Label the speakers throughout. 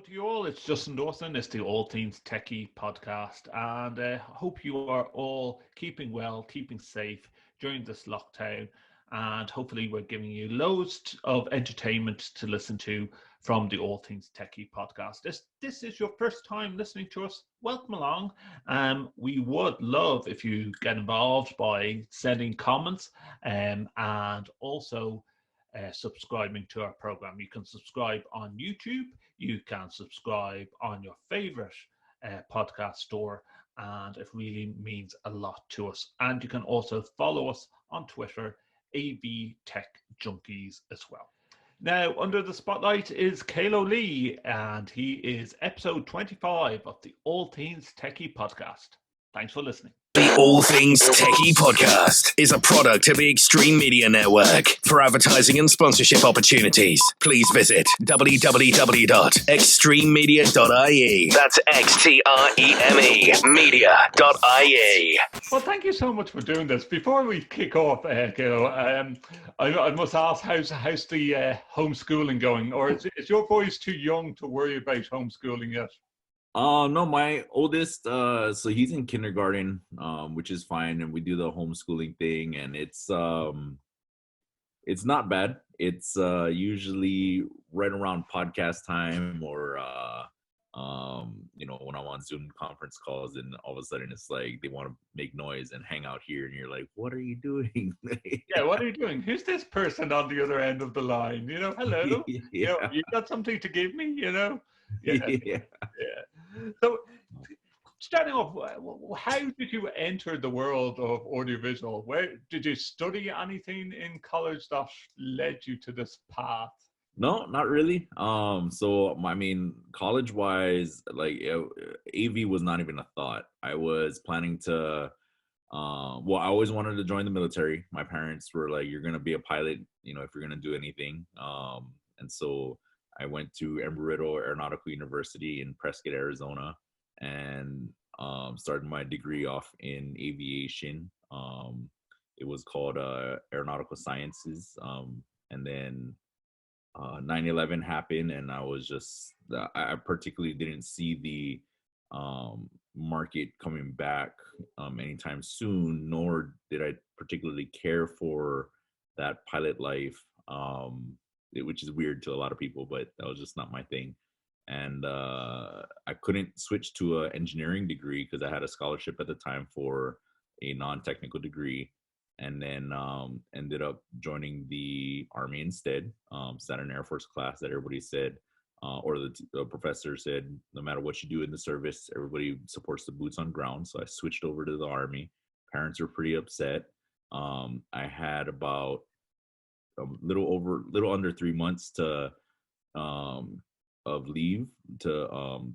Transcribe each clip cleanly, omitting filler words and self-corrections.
Speaker 1: to you all. It's Justin Dawson. It's the All Things TechIE podcast, and I hope you are all keeping well, keeping safe during this lockdown, and hopefully we're giving you loads of entertainment to listen to from the All Things TechIE podcast. This is your first time listening to us. Welcome along. We would love if you get involved by sending comments and also subscribing to our program. You can subscribe on YouTube. You can subscribe on your favorite podcast store, and it really means a lot to us. And you can also follow us on Twitter, AV Tech Junkies, as well. Now, under the spotlight is Kaleo Lee, and he is episode 25 of the All Things TechIE podcast. Thanks for listening.
Speaker 2: The All Things TechIE podcast is a product of the Extreme Media Network. For advertising and sponsorship opportunities, please visit www.extrememedia.ie. That's XTREME media.ie.
Speaker 1: Well, thank you so much for doing this. Before we kick off, Kaleo, I must ask, how's the homeschooling going? Or is your boys too young to worry about homeschooling yet?
Speaker 3: No, my oldest, so he's in kindergarten, which is fine, and we do the homeschooling thing, and it's not bad. It's usually right around podcast time, or when I'm on Zoom conference calls, and all of a sudden it's like they want to make noise and hang out here, and you're like, what are you doing?
Speaker 1: Yeah, what are you doing? Who's this person on the other end of the line? Hello.
Speaker 3: Yeah.
Speaker 1: You got something to give me? Yeah.
Speaker 3: Yeah.
Speaker 1: So, starting off, how did you enter the world of audiovisual? Where did you study anything in college that led you to this path?
Speaker 3: No, not really. So I mean, college-wise, like AV was not even a thought. I was planning to, I always wanted to join the military. My parents were like, "You're gonna be a pilot, if you're gonna do anything." And so I went to Embry-Riddle Aeronautical University in Prescott, Arizona, and started my degree off in aviation. It was called Aeronautical Sciences, and then 9/11 happened, and I particularly didn't see the market coming back anytime soon, nor did I particularly care for that pilot life. Which is weird to a lot of people, but that was just not my thing. And I couldn't switch to an engineering degree because I had a scholarship at the time for a non-technical degree, and then ended up joining the Army instead. Sat in Air Force class that everybody said, or the professor said, no matter what you do in the service, everybody supports the boots on ground. So I switched over to the Army. Parents were pretty upset. I had about a little under 3 months of leave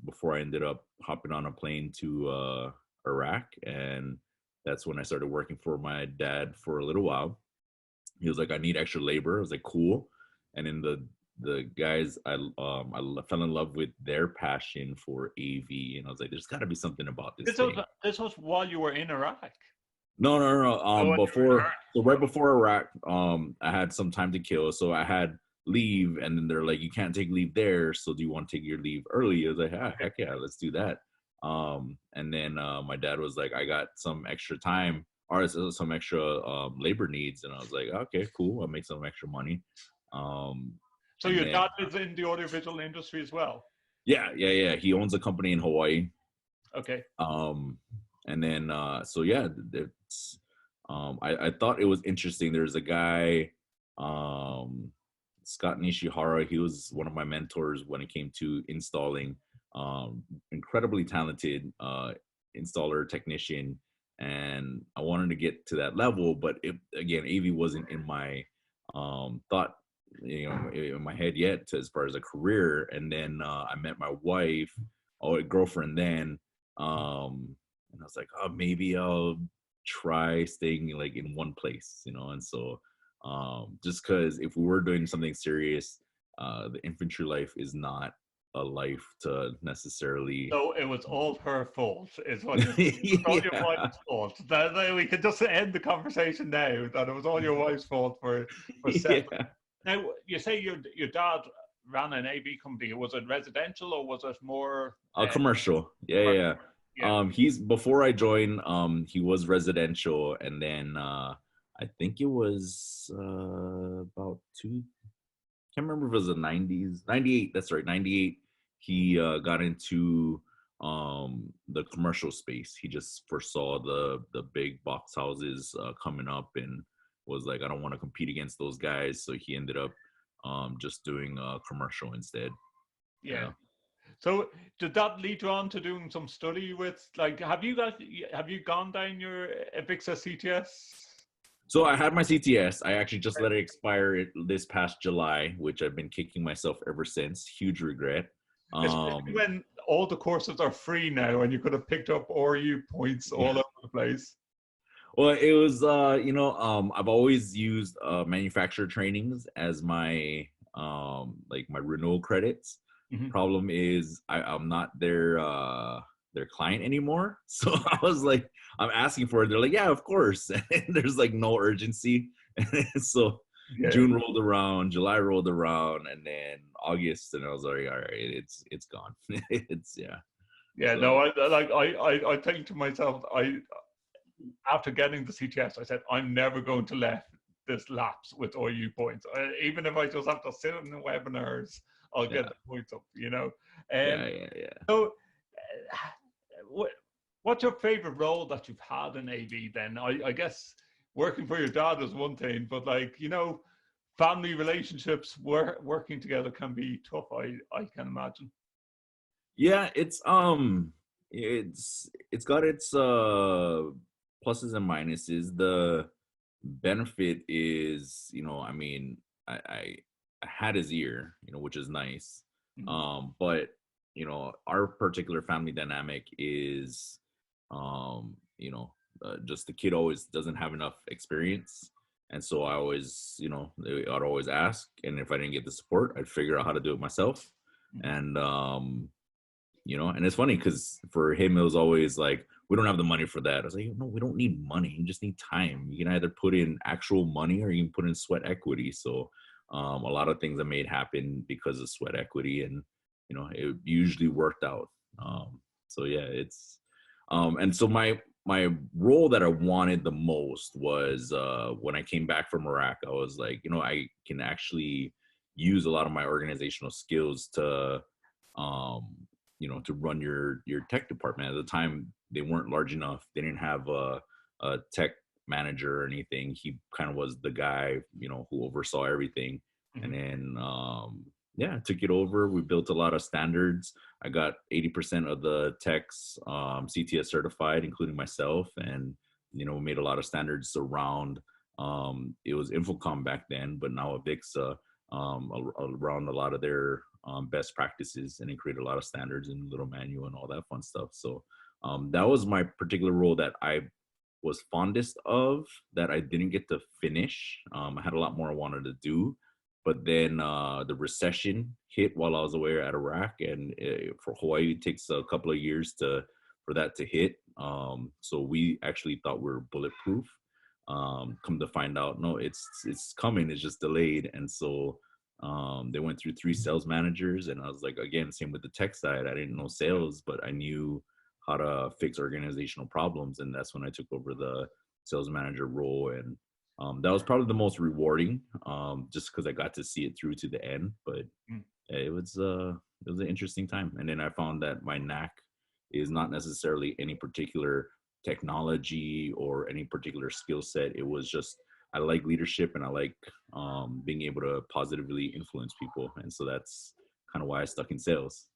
Speaker 3: before I ended up hopping on a plane to Iraq, and that's when I started working for my dad for a little while. He was like, "I need extra labor." I was like, "Cool." And then the guys, I fell in love with their passion for AV, and I was like, "There's got to be something about this thing."
Speaker 1: This was while you were in Iraq.
Speaker 3: No. Right before Iraq, I had some time to kill, so I had leave, and then they're like, "You can't take leave there, so do you want to take your leave early?" I was like, "Heck yeah, let's do that." And then my dad was like, "I got some extra time, or some extra labor needs," and I was like, "Okay, cool, I'll make some extra money."
Speaker 1: So your dad is in the audiovisual industry as well?
Speaker 3: Yeah. He owns a company in Hawaii.
Speaker 1: Okay.
Speaker 3: And then, it's, I thought it was interesting. There's a guy, Scott Nishihara. He was one of my mentors when it came to installing, incredibly talented installer technician. And I wanted to get to that level, but AV wasn't in my thought, in my head yet as far as a career. And then I met my wife, girlfriend then, and I was like, "Oh, maybe I'll try staying like in one place," and so just because if we were doing something serious, the infantry life is not a life to necessarily.
Speaker 1: So it was all her fault, is what it's all your wife's fault. That we could just end the conversation now, that it was all your wife's fault for settling.
Speaker 3: Yeah.
Speaker 1: Now, you say your dad ran an AV company. Was it residential or was it more
Speaker 3: Commercial. Yeah,
Speaker 1: commercial?
Speaker 3: yeah.
Speaker 1: Yeah.
Speaker 3: He's before I joined, he was residential, and then I think it was about two. Can't remember if it was the 90s, 98. That's right, 98. He got into the commercial space. He just foresaw the big box houses coming up, and was like, I don't want to compete against those guys. So he ended up just doing commercial instead.
Speaker 1: Yeah. So did that lead you on to doing some study with, like, have you gone down your Avixa CTS?
Speaker 3: So I had my CTS. I actually just let it expire this past July, which I've been kicking myself ever since. Huge regret.
Speaker 1: Especially when all the courses are free now and you could have picked up RU points all over the place.
Speaker 3: Well, it was I've always used manufacturer trainings as my like my renewal credits.
Speaker 1: Mm-hmm.
Speaker 3: Problem is I'm not their client anymore. So I was like, I'm asking for it. They're like, yeah, of course. And there's like no urgency. So June rolled around, July rolled around, and then August, and I was like, all right, it's gone.
Speaker 1: Yeah,
Speaker 3: so.
Speaker 1: no, I think to myself, after getting the CTS, I said, I'm never going to let this lapse with OU points. Even if I just have to sit in the webinars, I'll get the points up,
Speaker 3: Yeah.
Speaker 1: So, what's your favorite role that you've had in AV then? I guess working for your dad is one thing, but family relationships, working together can be tough, I can imagine.
Speaker 3: Yeah, it's got its pluses and minuses. The benefit is, I had his ear, which is nice.
Speaker 1: Mm-hmm.
Speaker 3: But our particular family dynamic is, just the kid always doesn't have enough experience. And so I always, I'd always ask. And if I didn't get the support, I'd figure out how to do it myself. And, and it's funny because for him, it was always like, we don't have the money for that. I was like, no, we don't need money. You just need time. You can either put in actual money or you can put in sweat equity. So a lot of things I made happen because of sweat equity, and, it usually worked out. So yeah, it's, and so my role that I wanted the most was when I came back from Iraq, I was like, I can actually use a lot of my organizational skills to, to run your tech department. At the time, they weren't large enough. They didn't have a tech manager or anything. He kind of was the guy, who oversaw everything.
Speaker 1: Mm-hmm.
Speaker 3: And then, I took it over. We built a lot of standards. I got 80% of the techs CTS certified, including myself. And, we made a lot of standards around, it was Infocom back then, but now Avixa, around a lot of their best practices, and it created a lot of standards and little manual and all that fun stuff. So that was my particular role that I was fondest of, that I didn't get to finish. I had a lot more I wanted to do, but then the recession hit while I was away at Iraq, and for Hawaii, it takes a couple of years for that to hit. So we actually thought we were bulletproof. Come to find out, no, it's coming. It's just delayed, and so they went through 3 sales managers, and I was like, again, same with the tech side. I didn't know sales, but I knew how to fix organizational problems, and that's when I took over the sales manager role. And that was probably the most rewarding, just because I got to see it through to the end. But it was an interesting time. And then I found that my knack is not necessarily any particular technology or any particular skill set. It was just, I like leadership, and I like being able to positively influence people. And so that's kind of why I stuck in sales.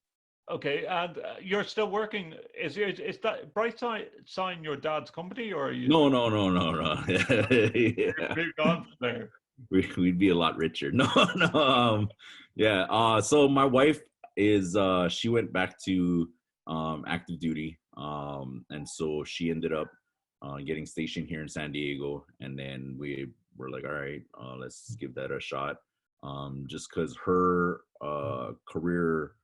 Speaker 1: Okay, and you're still working. Is that Brightsign your dad's company, or are you?
Speaker 3: No.
Speaker 1: You've
Speaker 3: Yeah.
Speaker 1: moved on from there.
Speaker 3: We'd be a lot richer. No. So my wife is, she went back to active duty. And so she ended up getting stationed here in San Diego. And then we were like, all right, let's give that a shot. Just because her career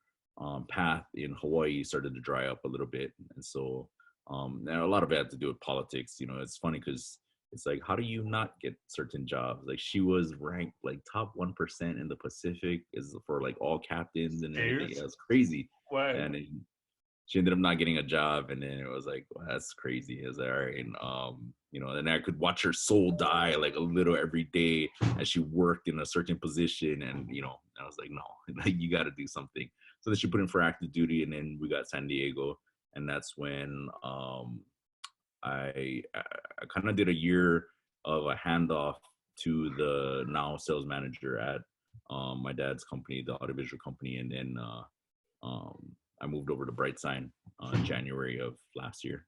Speaker 3: path in Hawaii started to dry up a little bit. And so and a lot of it had to do with politics. It's funny because it's like, how do you not get certain jobs? Like she was ranked like top 1% in the Pacific is for like all captains and everything.
Speaker 1: Cheers.
Speaker 3: It was crazy.
Speaker 1: Wow.
Speaker 3: And then she ended up not getting a job, and then it was like, well, that's crazy. It was all right. And you know, and I could watch her soul die like a little every day as she worked in a certain position. And you know, I was like, no, like you got to do something. So then she put in for active duty, and then we got San Diego, and that's when I kind of did a year of a handoff to the now sales manager at my dad's company, the audiovisual company, and then I moved over to Brightsign in January of last year.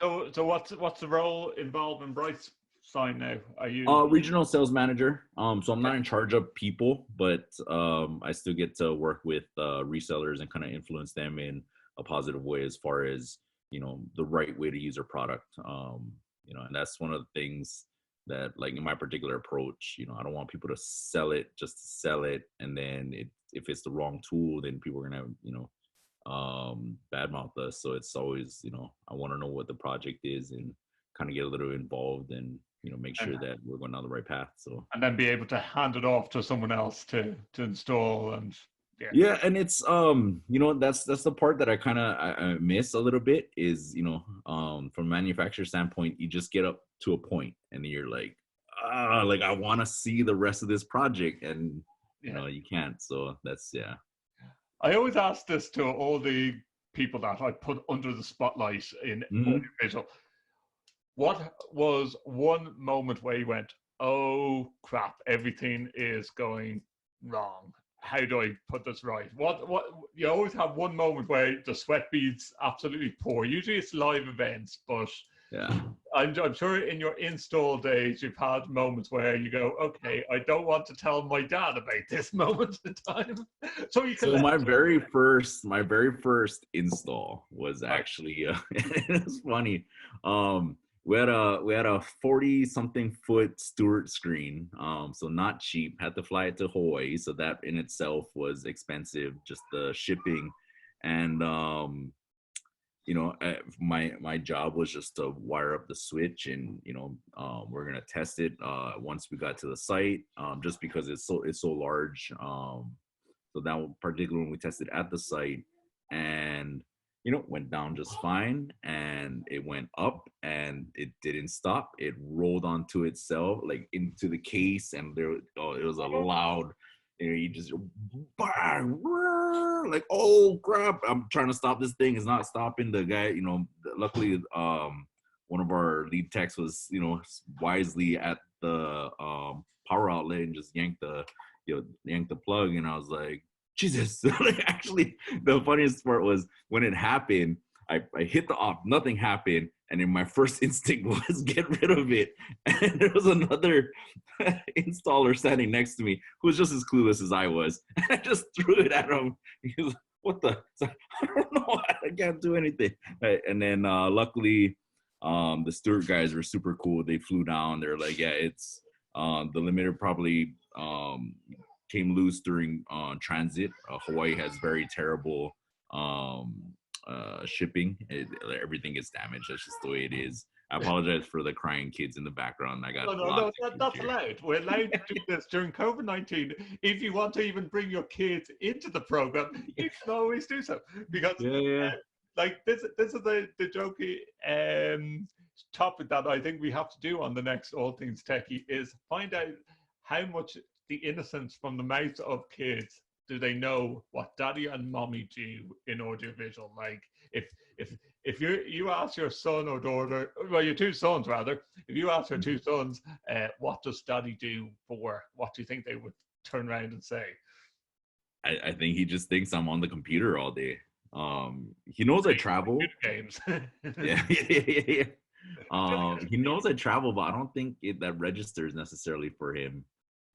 Speaker 1: So what's the role involved in Brightsign now? Are you
Speaker 3: Regional sales manager? So I'm not
Speaker 1: okay.
Speaker 3: in charge of people, but I still get to work with resellers and kind of influence them in a positive way as far as, you know, the right way to use their product. You know, and that's one of the things that, like, in my particular approach, you know, I don't want people to sell it just to sell it, and then if it's the wrong tool, then people are gonna, you know, badmouth us. So it's always, you know, I want to know what the project is and kind of get a little involved and, you know, make sure that we're going down the right path. So
Speaker 1: and then be able to hand it off to someone else to install. And
Speaker 3: yeah, and it's you know, that's the part that I miss a little bit is, you know, from a manufacturer standpoint, you just get up to a point and you're like, like I want to see the rest of this project, and you know, you can't. So that's, yeah.
Speaker 1: I always ask this to all the people that I put under the spotlight in audiovisual. What was one moment where you went, oh crap, everything is going wrong? How do I put this right? What you always have one moment where the sweat beads absolutely pour. Usually it's live events, but
Speaker 3: yeah,
Speaker 1: I'm sure in your install days you've had moments where you go, okay, I don't want to tell my dad about this moment in time. So you can.
Speaker 3: So my very first install was actually it was funny. We had a 40 something foot Stewart screen, so not cheap. Had to fly it to Hawaii, so that in itself was expensive, just the shipping. And you know, my job was just to wire up the switch, and you know, we're gonna test it once we got to the site, just because it's so large. So that particularly when we tested at the site, and you know, went down just fine, and it went up and it didn't stop. It rolled onto itself, like into the case, and it was a loud, you know, you just bang, like, oh crap, I'm trying to stop this thing, it's not stopping. The guy, you know, luckily one of our lead techs was, you know, wisely at the power outlet and just yanked the plug, and I was like, Jesus. Like, actually, the funniest part was when it happened, I hit the off, nothing happened, and then my first instinct was get rid of it. And there was another installer standing next to me who was just as clueless as I was. And I just threw it at him. He was, what the? So, I don't know. I can't do anything. And then luckily, the Stewart guys were super cool. They flew down. They're like, yeah, it's the limiter probably came loose during transit. Hawaii has very terrible shipping. Everything gets damaged. That's just the way it is. I apologize for the crying kids in the background. I got
Speaker 1: no, that's allowed. We're allowed to do this during COVID-19. If you want to even bring your kids into the program, you can always do so, because like this is the jokey topic that I think we have to do on the next All Things Techie, is find out how much the innocence from the mouths of kids do they know what daddy and mommy do in audiovisual. Like if you ask your son or daughter, well, your two sons rather, if you ask your two sons, what does daddy do for work, what do you think they would turn around and say?
Speaker 3: I think he just thinks I'm on the computer all day. He knows I travel.
Speaker 1: Games.
Speaker 3: Yeah. He knows I travel, but I don't think that registers necessarily for him.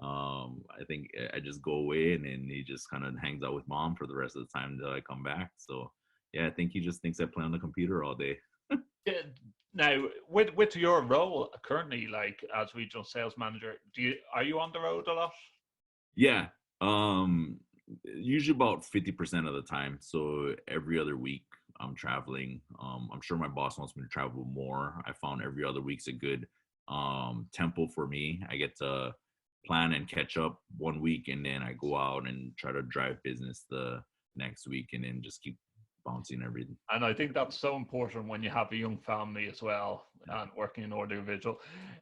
Speaker 3: I think I just go away, and then he just kind of hangs out with mom for the rest of the time until I come back. So yeah, I think he just thinks I play on the computer all day.
Speaker 1: Now, with your role currently, like as regional sales manager, are you on the road a lot?
Speaker 3: Yeah, usually about 50% of the time. So every other week I'm traveling. I'm sure my boss wants me to travel more. I found every other week's a good tempo for me. I get to plan and catch up one week, and then I go out and try to drive business the next week, and then just keep bouncing everything.
Speaker 1: And I think that's so important when you have a young family as well and working in audiovisual.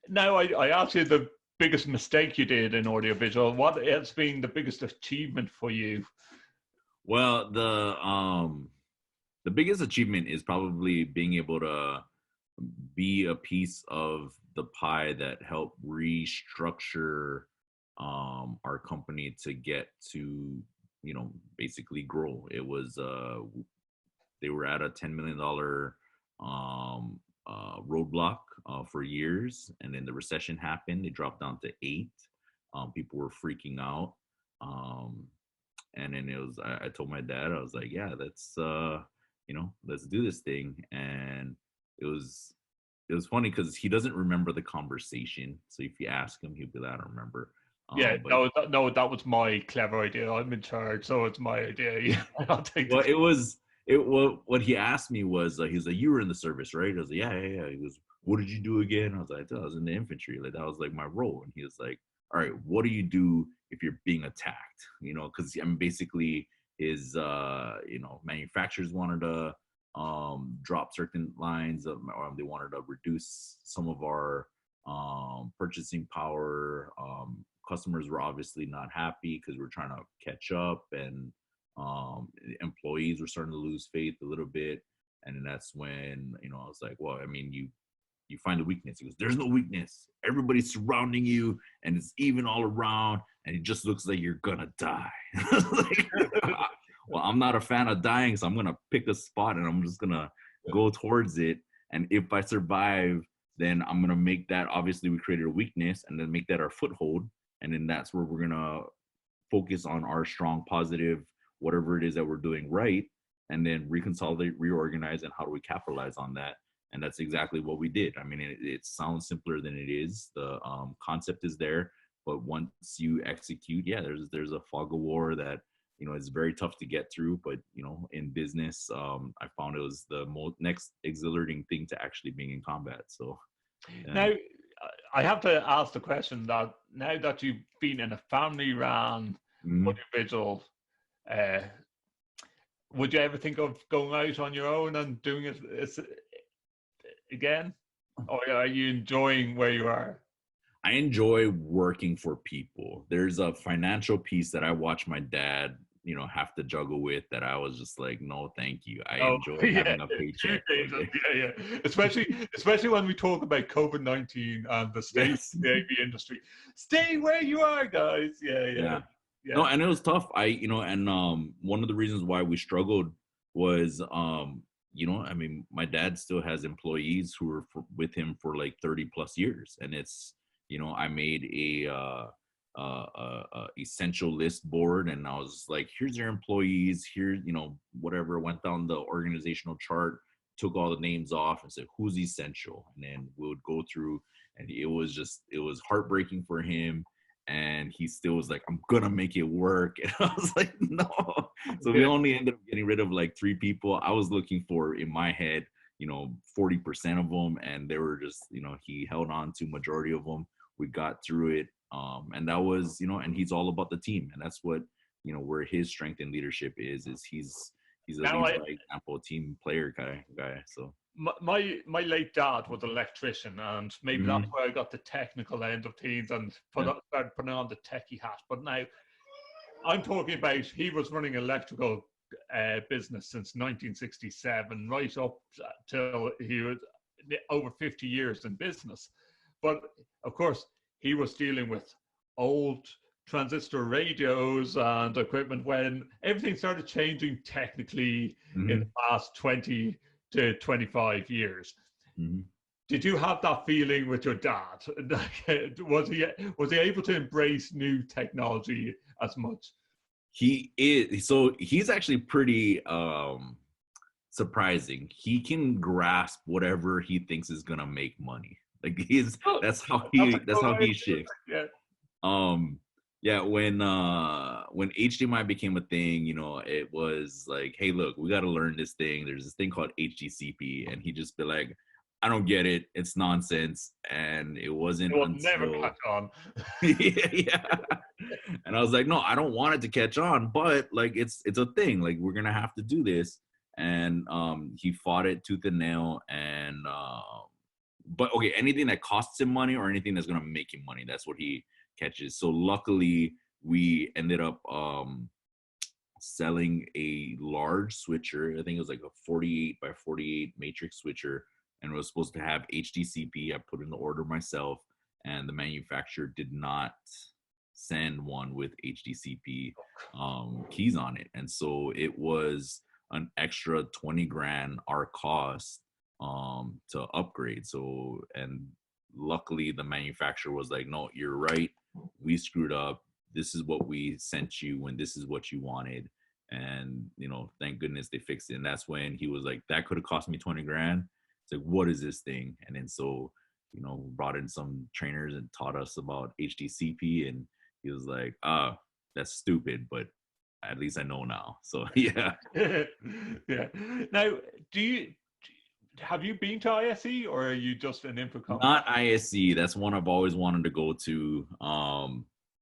Speaker 1: Now, I asked you the biggest mistake you did in audiovisual. What has been the biggest achievement for you?
Speaker 3: Well, the biggest achievement is probably being able to be a piece of the pie that helped restructure our company to get to, basically grow. It was they were at a $10 million roadblock for years, and then the recession happened. They dropped down to 8. People were freaking out, and then I told my dad, I was like, yeah, let's do this thing. And it was funny because he doesn't remember the conversation, so if you ask him, he'll be like, I don't remember.
Speaker 1: Yeah, no, that was my clever idea. I'm in charge, so it's my idea. Yeah, I'll take
Speaker 3: well, what he asked me was, he's like, you were in the service, right? I was like, yeah. He goes, what did you do again? I was like, I was in the infantry. Like, that was like my role. And he was like, all right, what do you do if you're being attacked? Because basically his manufacturers wanted to drop certain lines of, they wanted to reduce some of our purchasing power. Customers were obviously not happy because we're trying to catch up, and employees were starting to lose faith a little bit. And then that's when, I was like, well, I mean, you find the weakness. He goes, there's no weakness. Everybody's surrounding you, and it's even all around, and it just looks like you're gonna die. Like, well, I'm not a fan of dying, so I'm gonna pick a spot and I'm just gonna go towards it. And if I survive, then I'm gonna make that, obviously we created a weakness, and then make that our foothold. And then that's where we're gonna focus on our strong, positive, whatever it is that we're doing right, and then reconsolidate, reorganize, and how do we capitalize on that? And that's exactly what we did. I mean, it sounds simpler than it is. The concept is there, but once you execute, yeah, there's a fog of war that, it's very tough to get through. But, in business, I found it was the next exhilarating thing to actually being in combat. So yeah.
Speaker 1: Now, I have to ask the question that now that you've been in a family-run audiovisual, would you ever think of going out on your own and doing it again? Or are you enjoying where you are?
Speaker 3: I enjoy working for people. There's a financial piece that I watch my dad, have to juggle with, that I was just like, no, thank you. I enjoy having a paycheck.
Speaker 1: Yeah. Especially when we talk about COVID-19 and the state of the AV industry. Stay where you are, guys. Yeah.
Speaker 3: No, and it was tough. One of the reasons why we struggled was, my dad still has employees who were with him for like 30 plus years. And it's, I made a essential list board, and I was like, here's your employees, here, whatever, went down the organizational chart, took all the names off and said, who's essential? And then we would go through, and it was heartbreaking for him. And he still was like, I'm gonna make it work. And I was like, no. So we only ended up getting rid of like 3 people. I was looking for, in my head, 40% of them. And they were just, he held on to majority of them. We got through it. And that was, and he's all about the team. And that's what, where his strength in leadership is he's a example, team player guy. So
Speaker 1: my late dad was an electrician, and maybe that's where I got the technical end of things and started putting on the techie hat. But now I'm talking about, he was running electrical business since 1967, right up till he was over 50 years in business. But of course, he was dealing with old transistor radios and equipment when everything started changing technically in the past 20 to 25 years. Did you have that feeling with your dad? Was he able to embrace new technology as much?
Speaker 3: He is. So he's actually pretty surprising. He can grasp whatever he thinks is gonna make money. Like that's how he shifts. When HDMI became a thing, it was like, hey, look, we got to learn this thing. There's this thing called HDCP, and he'd just be like, I don't get it. It's nonsense. And it
Speaker 1: It
Speaker 3: wasn't
Speaker 1: will never
Speaker 3: until
Speaker 1: catch on.
Speaker 3: yeah. And I was like, no, I don't want it to catch on, but like it's a thing. Like we're gonna have to do this. And he fought it tooth and nail. And but okay, anything that costs him money or anything that's gonna make him money, that's what he catches. So luckily we ended up selling a large switcher. I think it was like a 48 by 48 matrix switcher, and it was supposed to have HDCP. I put in the order myself, and the manufacturer did not send one with HDCP keys on it, and so it was an extra 20 grand our cost to upgrade. So, and luckily the manufacturer was like, no, you're right, we screwed up, this is what we sent you and this is what you wanted. And thank goodness they fixed it. And that's when he was like, that could have cost me 20 grand. It's like, what is this thing? And then so brought in some trainers and taught us about HDCP, and he was like, that's stupid, but at least I know now. So yeah.
Speaker 1: Yeah. Now, have you been to ISE, or are you just an Infocom?
Speaker 3: Not ISE. That's one I've always wanted to go to.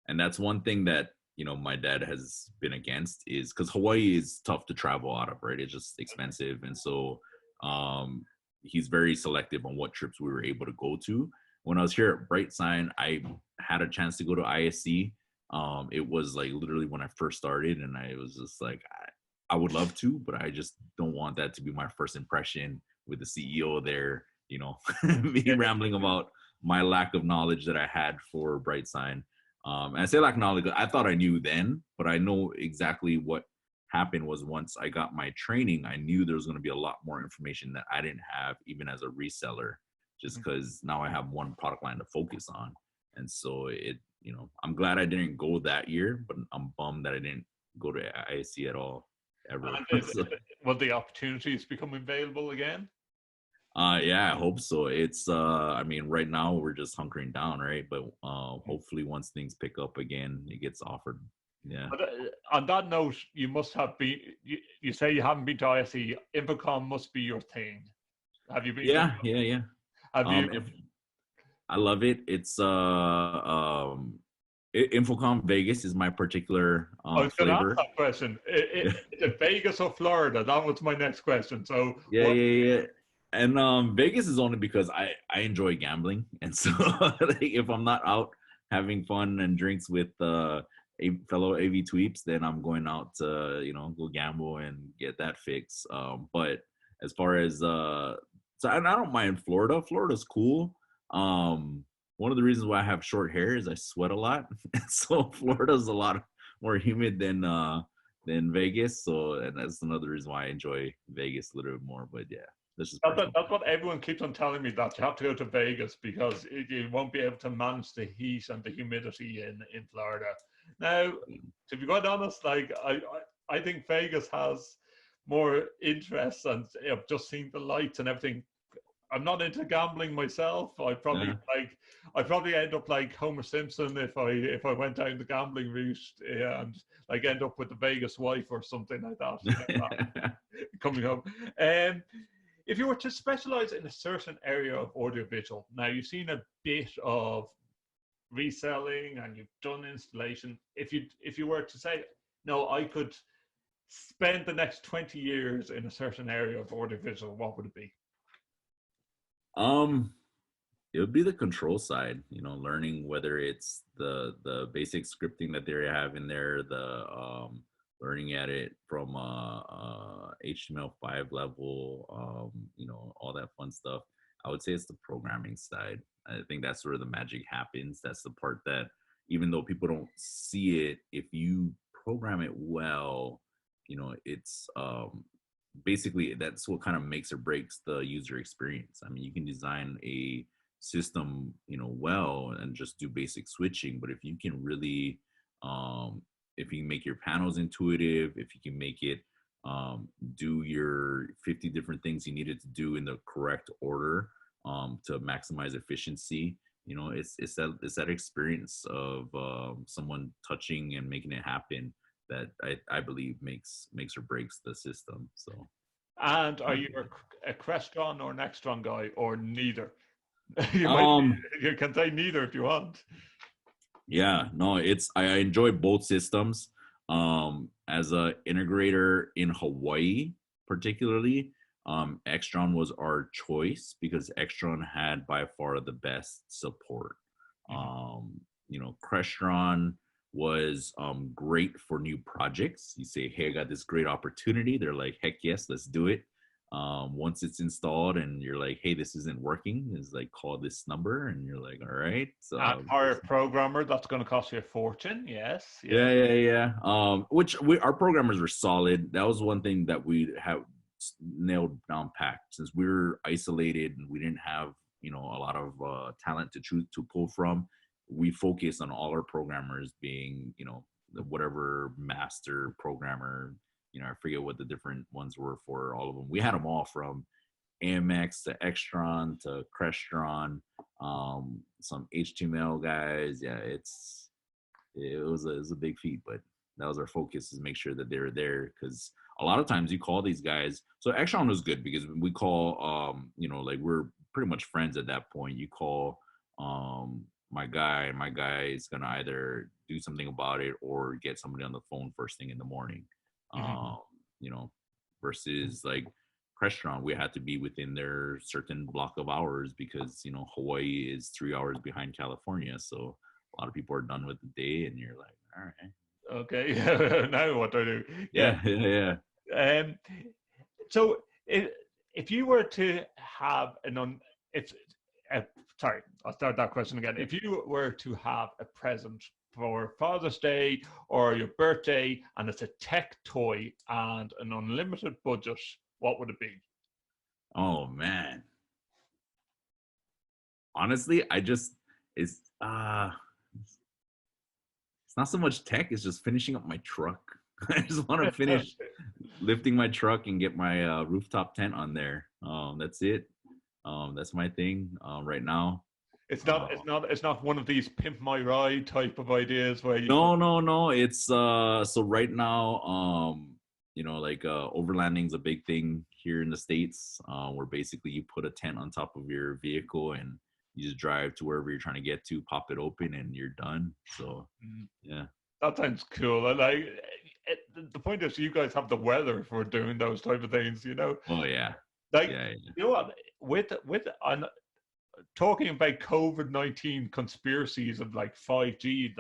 Speaker 3: And that's one thing that, my dad has been against, is because Hawaii is tough to travel out of, right? It's just expensive. And so he's very selective on what trips we were able to go to. When I was here at Brightsign, I had a chance to go to ISE. It was like literally when I first started, and I was just like, I would love to, but I just don't want that to be my first impression with the CEO there, me rambling about my lack of knowledge that I had for Brightsign. And I say lack of knowledge, I thought I knew then, but I know exactly what happened was once I got my training, I knew there was going to be a lot more information that I didn't have even as a reseller, just because now I have one product line to focus on. And so I'm glad I didn't go that year, but I'm bummed that I didn't go to ISC at all, ever.
Speaker 1: Will the opportunities become available again?
Speaker 3: Yeah, I hope so. It's right now we're just hunkering down, right? But hopefully once things pick up again, it gets offered. Yeah.
Speaker 1: But on that note, you must have been. You say you haven't been to ISE. Infocom must be your thing. Have you been?
Speaker 3: Yeah.
Speaker 1: Have you?
Speaker 3: I love it. It's Infocom Vegas is my particular
Speaker 1: I was going to ask
Speaker 3: flavor.
Speaker 1: that question. Is it Vegas or Florida? That was my next question. So
Speaker 3: yeah. And Vegas is only because I enjoy gambling, and so like, if I'm not out having fun and drinks with fellow AV tweeps, then I'm going out to go gamble and get that fix. But as far as so I don't mind Florida. Florida's cool. One of the reasons why I have short hair is I sweat a lot, so Florida's a lot more humid than Vegas. So, and that's another reason why I enjoy Vegas a little bit more. But yeah.
Speaker 1: That's what everyone keeps on telling me, that you have to go to Vegas because you won't be able to manage the heat and the humidity in Florida. Now, to be quite honest, like I think Vegas has more interest, and I've just seen the lights and everything. I'm not into gambling myself. I'd probably end up like Homer Simpson if I went down the gambling route and like end up with the Vegas wife or something like that. Coming home. If you were to specialize in a certain area of audiovisual, now you've seen a bit of reselling and you've done installation. If you were to say, no, I could spend the next 20 years in a certain area of audiovisual, what would it be?
Speaker 3: It would be the control side, learning whether it's the basic scripting that they have in there, the learning at it from HTML5 level, all that fun stuff. I would say it's the programming side. I think that's where the magic happens. That's the part that, even though people don't see it, if you program it well, it's basically that's what kind of makes or breaks the user experience. I mean, you can design a system, well, and just do basic switching, but if you can really if you can make your panels intuitive, if you can make it do your 50 different things you needed to do in the correct order to maximize efficiency, it's that experience of someone touching and making it happen that I believe makes or breaks the system. So
Speaker 1: And are you a Crestron or an Extron guy, or neither? You might,
Speaker 3: Um,
Speaker 1: you can say neither if you want.
Speaker 3: yeah, no, I enjoy both systems. As a integrator in Hawaii, particularly, Extron was our choice because Extron had by far the best support.
Speaker 1: Mhm.
Speaker 3: Crestron was great for new projects. You say, hey, I got this great opportunity. They're like, heck yes, let's do it. Once it's installed and you're like, hey, this isn't working, is like, call this number, and you're like, all right.
Speaker 1: And hire a programmer, that's going to cost you a fortune. Yes,
Speaker 3: Yeah,
Speaker 1: yes.
Speaker 3: yeah. Which our programmers were solid. That was one thing that we have nailed down packed, since we were isolated and we didn't have a lot of talent to choose to pull from. We focused on all our programmers being whatever master programmer. I forget what the different ones were for all of them. We had them all from AMX to Extron to Crestron, some HTML guys. Yeah, it was a big feat, but that was our focus, is make sure that they're there, because a lot of times you call these guys. So Exxon was good because we call like we're pretty much friends at that point. You call my guy, and my guy is gonna either do something about it or get somebody on the phone first thing in the morning.
Speaker 1: Mhm.
Speaker 3: um you know Versus like Crestron, we had to be within their certain block of hours because Hawaii is 3 hours behind California. So a lot of people are done with the day, and you're like, all right.
Speaker 1: Okay, now what do I do? Yeah.
Speaker 3: Yeah, yeah, yeah.
Speaker 1: Um, so if you were to have an if uh, sorry, I'll start that question again. If you were to have a present for Father's Day or your birthday, and it's a tech toy and an unlimited budget, what would it be?
Speaker 3: Oh man. Honestly, it's it's not so much tech, it's just finishing up my truck. I just want to finish lifting my truck and get my rooftop tent on there. That's it. That's my thing right now.
Speaker 1: It's not.
Speaker 3: Uh,
Speaker 1: It's not one of these pimp my ride type of ideas where you can.
Speaker 3: no, no, no. It's so right now, like overlanding's a big thing here in the States, where basically you put a tent on top of your vehicle and you just drive to wherever you're trying to get to, pop it open, and you're done. So
Speaker 1: Mm,
Speaker 3: yeah.
Speaker 1: that sounds cool. I like the point is, you guys have the weather for doing those type of things.
Speaker 3: Oh yeah.
Speaker 1: Like,
Speaker 3: Yeah, yeah.
Speaker 1: you know what? With on talking about COVID-19 conspiracies of like 5G,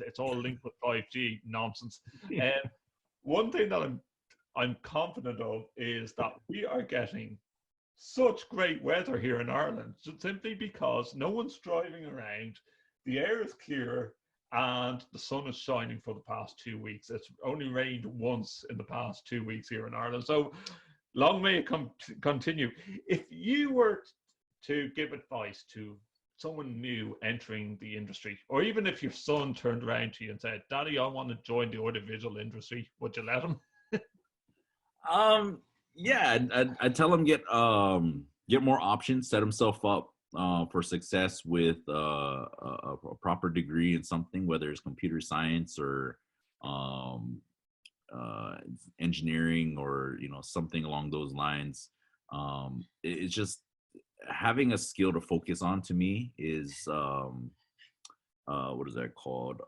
Speaker 1: it's all linked with 5G nonsense. And one thing that I'm confident of is that we are getting such great weather here in Ireland, simply because no one's driving around, the air is clear, and the sun is shining for the past 2 weeks. It's only rained once in the past 2 weeks here in Ireland. So long may it continue. If you were to give advice to someone new entering the industry, or even if your son turned around to you and said, Daddy, I want to join the audiovisual industry, would you let him?
Speaker 3: Yeah, I'd tell him get more options, set himself up for success with a proper degree in something, whether it's computer science or um, engineering, or something along those lines. It's just having a skill to focus on, to me, is what is that called?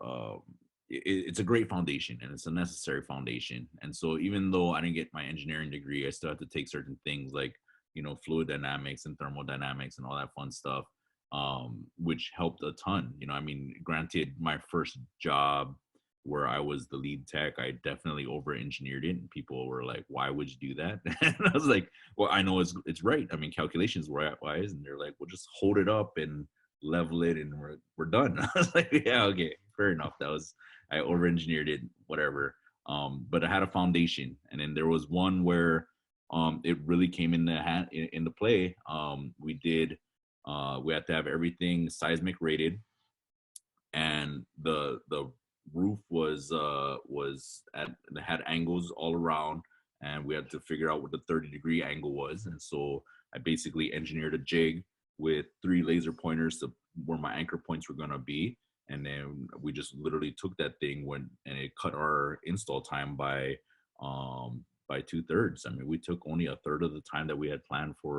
Speaker 3: It's a great foundation, and it's a necessary foundation. And so even though I didn't get my engineering degree, I still have to take certain things like fluid dynamics and thermodynamics and all that fun stuff, which helped a ton. I mean, granted, my first job where I was the lead tech, I definitely over engineered it, and people were like, why would you do that? And I was like, well, I know it's right. I mean, calculations wise. And they're like, well, just hold it up and level it, and we're done. I was like, yeah, okay, fair enough. I over engineered it, whatever. But I had a foundation. And then there was one where it really came into play. We had to have everything seismic rated, and the roof had angles all around, and we had to figure out what the 30-degree angle was. And so I basically engineered a jig with 3 laser pointers to where my anchor points were going to be, and then we just literally took that thing and it cut our install time by by 2/3. I mean, we took only a third of the time that we had planned for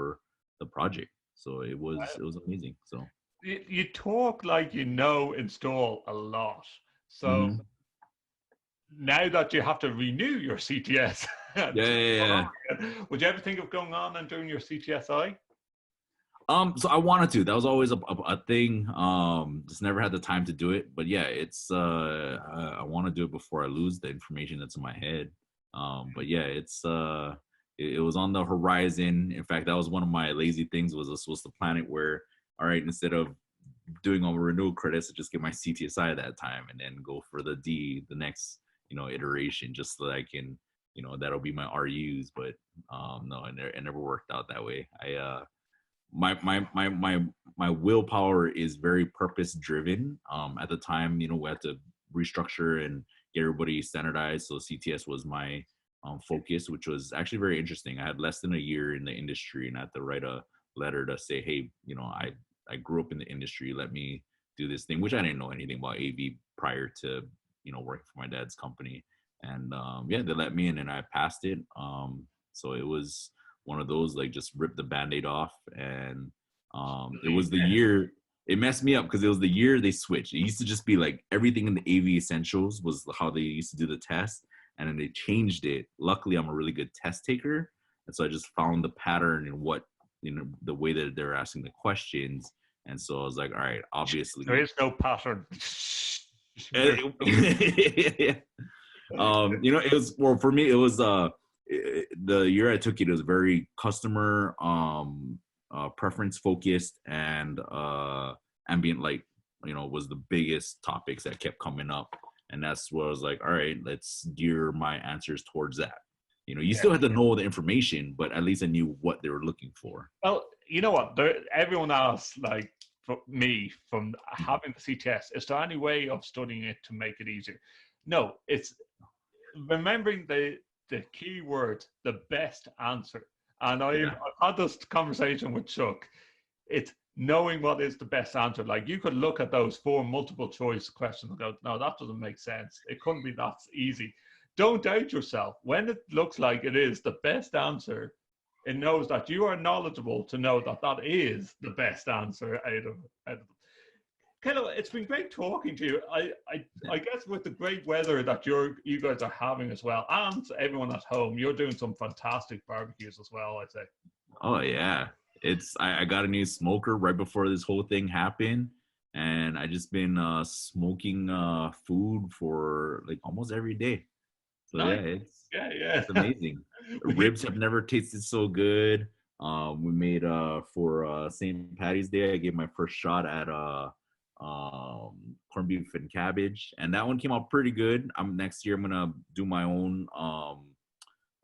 Speaker 3: the project. So it was amazing. So
Speaker 1: You talk like you know install a lot. So
Speaker 3: mhm.
Speaker 1: now that you have to renew your CTS,
Speaker 3: Yeah.
Speaker 1: would you ever think of going on and doing your CTSI?
Speaker 3: So I wanted to. That was always a thing. Just never had the time to do it. But yeah, it's I want to do it before I lose the information that's in my head. But yeah, it was on the horizon. In fact, that was one of my lazy things was to plan it where, all right, instead of doing all my renewal credits, I just get my CTSI at that time and then go for the next, iteration, just so that I can, that'll be my RUs. But no, it never worked out that way. My willpower is very purpose driven. At the time, we had to restructure and get everybody standardized. So CTS was my focus, which was actually very interesting. I had less than a year in the industry and I had to write a letter to say, hey, I grew up in the industry. Let me do this thing, which I didn't know anything about AV prior to, working for my dad's company. And yeah, they let me in and I passed it. So it was one of those, like, just rip the Band-Aid off. And it was the year, it messed me up because it was the year they switched. It used to just be like everything in the AV Essentials was how they used to do the test. And then they changed it. Luckily, I'm a really good test taker. And so I just found the pattern in what, the way that they're asking the questions. And so I was like, all right, obviously.
Speaker 1: There is no pattern.
Speaker 3: It was, well, for me, it was the year I took it was very customer preference focused, and ambient light, was the biggest topics that kept coming up. And that's what I was like, all right, let's gear my answers towards that. You still had to know the information, but at least I knew what they were looking for.
Speaker 1: Well, you know what? Everyone else, like for me, from having the CTS, is there any way of studying it to make it easier? No, it's remembering the key word, the best answer. And I've had this conversation with Chuck. It's knowing what is the best answer. Like, you could look at those 4 multiple choice questions and go, no, that doesn't make sense. It couldn't be that easy. Don't doubt yourself. When it looks like it is the best answer, it knows that you are knowledgeable to know that that is the best answer out of them. Kaleo, it's been great talking to you. I guess with the great weather that you guys are having as well, and everyone at home, you're doing some fantastic barbecues as well, I'd say.
Speaker 3: Oh yeah, I got a new smoker right before this whole thing happened, and I just been smoking food for like almost every day. So nice. It's amazing. Ribs have never tasted so good. We made for St. Patty's Day, I gave my first shot at corned beef and cabbage, and that one came out pretty good. Next year I'm gonna do my own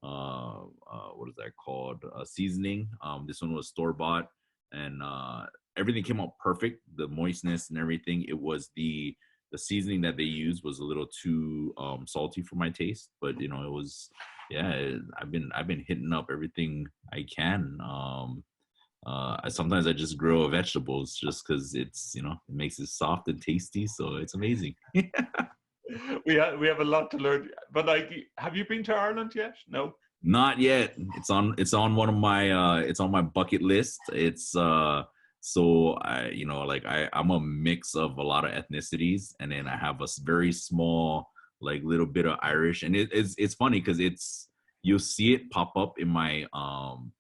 Speaker 3: what is that called, seasoning. This one was store-bought, and everything came out perfect. The moistness and everything. It was the seasoning that they used was a little too salty for my taste, but it was, I've been hitting up everything I can. Sometimes I just grow vegetables just because it's, it makes it soft and tasty, so it's amazing.
Speaker 1: We have a lot to learn. But like, have you been to Ireland yet? No.
Speaker 3: Not yet. It's on one of my it's on my bucket list. It's so I'm a mix of a lot of ethnicities, and then I have a very small, like, little bit of Irish, and it's funny because you'll see it pop up in my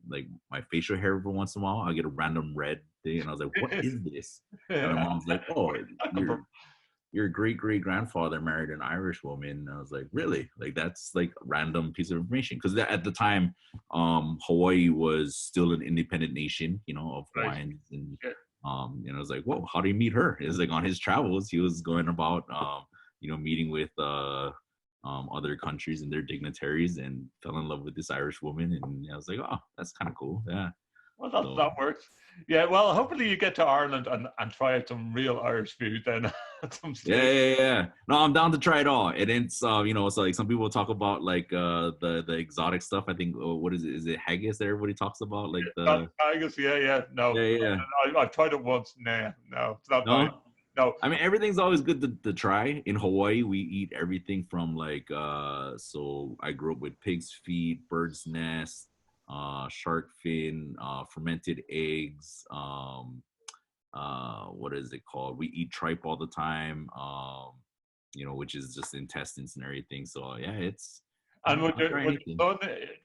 Speaker 3: like my facial hair every once in a while. I get a random red thing, and I was like, what is this? And my mom's like, oh, your great-great-grandfather married an Irish woman. And I was like, really? Like, that's like a random piece of information. Because at the time, Hawaii was still an independent nation, of Hawaiians. And, I was like, whoa, how do you meet her? It was like on his travels, he was going about, meeting with other countries and their dignitaries, and fell in love with this Irish woman. And I was like, oh, that's kind of cool. Yeah.
Speaker 1: Well, that works. Yeah, well, hopefully you get to Ireland and try out some real Irish food then at some stage.
Speaker 3: Yeah. No, I'm down to try it all. And it's it's like some people talk about like the exotic stuff. I think what is it? Is it haggis that everybody talks about? Like the
Speaker 1: haggis, No.
Speaker 3: Yeah.
Speaker 1: I've tried it once. No, it's not nice. No,
Speaker 3: I mean, everything's always good to try. In Hawaii, we eat everything from like, so I grew up with pig's feet, bird's nest, shark fin, fermented eggs. What is it called? We eat tripe all the time. Which is just intestines and everything. So yeah, it's.
Speaker 1: and
Speaker 3: I'll try anything.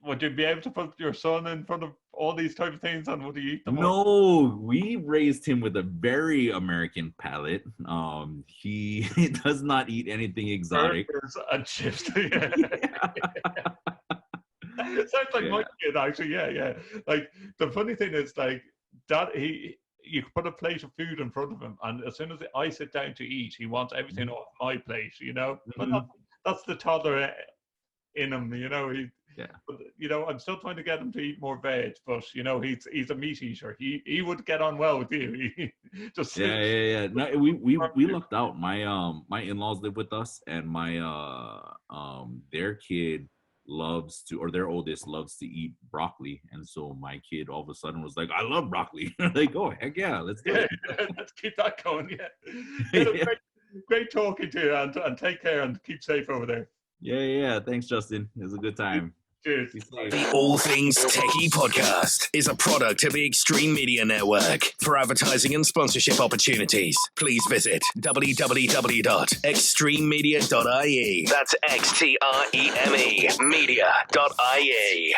Speaker 1: would you be able to put your son in front of all these type of things, and would he eat them?
Speaker 3: No, we raised him with a very American palate. He does not eat anything exotic.
Speaker 1: Burgers and chips. Sounds like my kid, actually. Yeah. Like, the funny thing is, like, that you put a plate of food in front of him, and as soon as I sit down to eat, he wants everything off my plate, But that's the toddler in him, But, I'm still trying to get him to eat more veg, but he's a meat eater. He would get on well with you. Just
Speaker 3: yeah. No, we lucked out. My in-laws live with us, and their kid loves to, or their oldest loves to eat broccoli, and so my kid all of a sudden was like, I love broccoli. Like, oh heck yeah, let's do it.
Speaker 1: Let's keep that going. Great talking to you, and take care and keep safe over there.
Speaker 3: Yeah, thanks, Justin. It was a good time.
Speaker 1: Cheers.
Speaker 2: The All Things TechIE podcast is a product of the Extreme Media Network. For advertising and sponsorship opportunities, please visit www.extrememedia.ie. That's XTREME media.ie.